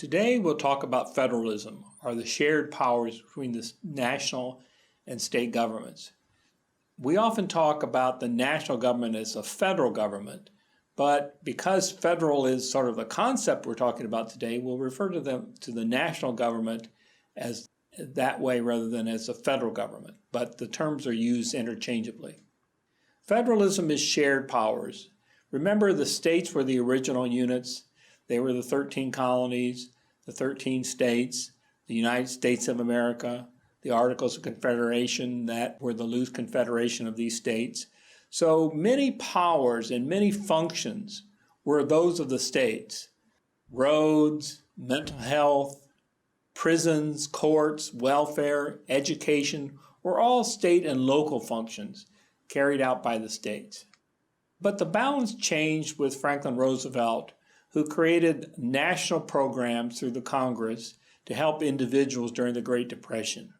Today we'll talk about federalism, or the shared powers between the national and state governments. We often talk about the national government as a federal government, but because federal is sort of the concept we're talking about today, we'll refer to the national government as that way rather than as a federal government, but the terms are used interchangeably. Federalism is shared powers. Remember, the states were the original units. They were the 13 colonies, the 13 states, the United States of America, the Articles of Confederation that were the loose confederation of these states. So many powers and many functions were those of the states. Roads, mental health, prisons, courts, welfare, education were all state and local functions carried out by the states. But the balance changed with Franklin Roosevelt, who created national programs through the Congress to help individuals during the Great Depression.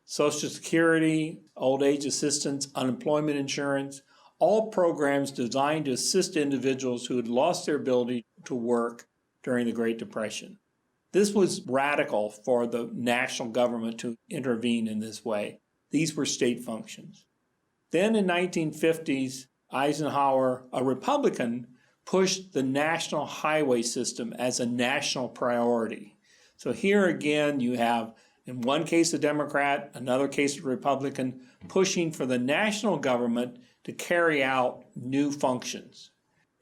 Social Security, old age assistance, unemployment insurance, all programs designed to assist individuals who had lost their ability to work during the Great Depression. This was radical for the national government to intervene in this way. These were state functions. Then in 1950s, Eisenhower, a Republican, pushed the national highway system as a national priority. So here again you have, in one case a Democrat, another case a Republican, pushing for the national government to carry out new functions.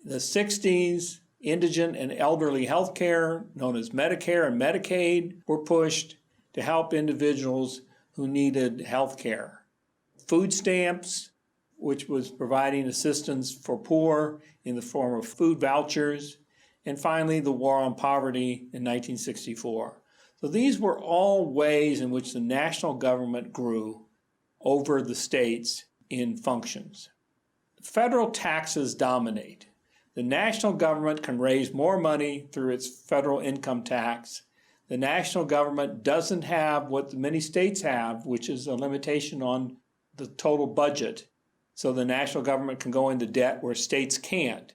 In the 60s, indigent and elderly health care, known as Medicare and Medicaid, were pushed to help individuals who needed health care. Food stamps, which was providing assistance for poor in the form of food vouchers, and finally the War on Poverty in 1964. So these were all ways in which the national government grew over the states in functions. Federal taxes dominate. The national government can raise more money through its federal income tax. The national government doesn't have what many states have, which is a limitation on the total budget. So the national government can go into debt where states can't.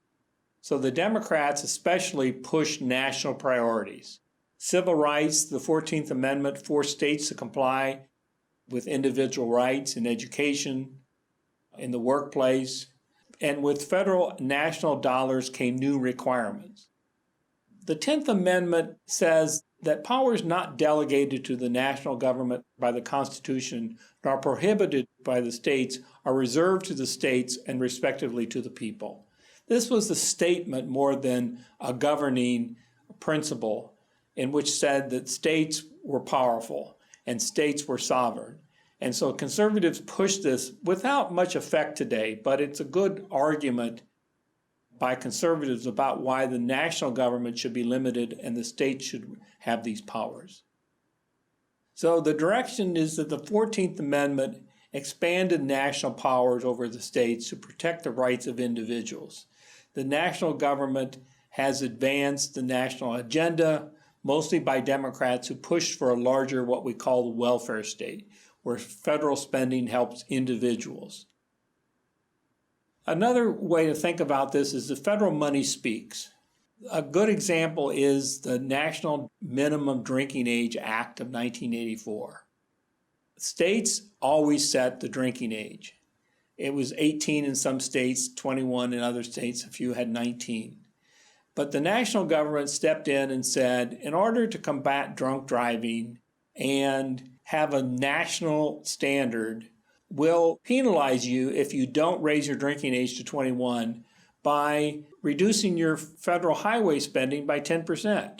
So the Democrats especially pushed national priorities. Civil rights, the 14th Amendment forced states to comply with individual rights in education, in the workplace, and with federal national dollars came new requirements. The 10th Amendment says that powers not delegated to the national government by the Constitution nor prohibited by the states are reserved to the states and respectively to the people. This was a statement more than a governing principle in which said that states were powerful and states were sovereign. And so conservatives pushed this without much effect today, but it's a good argument by conservatives about why the national government should be limited and the states should have these powers. So the direction is that the 14th Amendment expanded national powers over the states to protect the rights of individuals. The national government has advanced the national agenda, mostly by Democrats who pushed for a larger, what we call the welfare state, where federal spending helps individuals. Another way to think about this is the federal money speaks. A good example is the National Minimum Drinking Age Act of 1984. States always set the drinking age. It was 18 in some states, 21 in other states, a few had 19. But the national government stepped in and said, in order to combat drunk driving and have a national standard, we'll penalize you if you don't raise your drinking age to 21 by reducing your federal highway spending by 10%.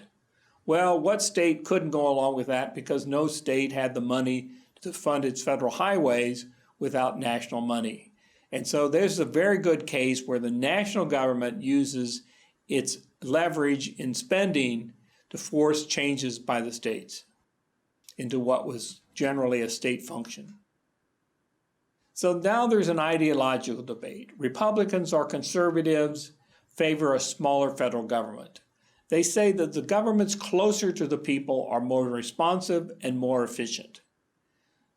Well, what state couldn't go along with that because no state had the money to fund its federal highways without national money? And so there's a very good case where the national government uses its leverage in spending to force changes by the states into what was generally a state function. So now there's an ideological debate. Republicans or conservatives favor a smaller federal government. They say that the governments closer to the people are more responsive and more efficient.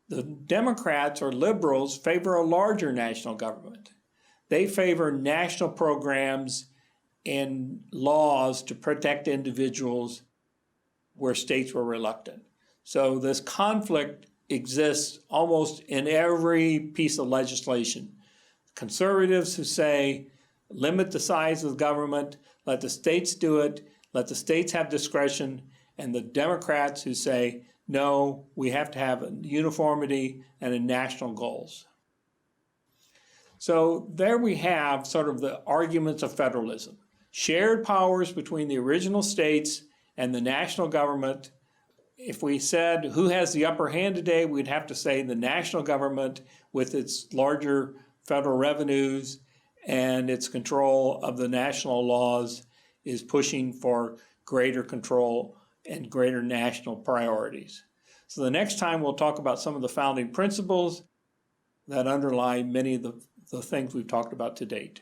The Democrats or liberals favor a larger national government. They favor national programs and laws to protect individuals where states were reluctant. So this conflict exists almost in every piece of legislation. Conservatives who say, limit the size of the government, let the states do it, let the states have discretion, and the Democrats who say, no, we have to have a uniformity and a national goals. So there we have sort of the arguments of federalism. Shared powers between the original states and the national government. If we said who has the upper hand today, we'd have to say the national government with its larger federal revenues and its control of the national laws is pushing for greater control and greater national priorities. So the next time we'll talk about some of the founding principles that underlie many of the things we've talked about to date.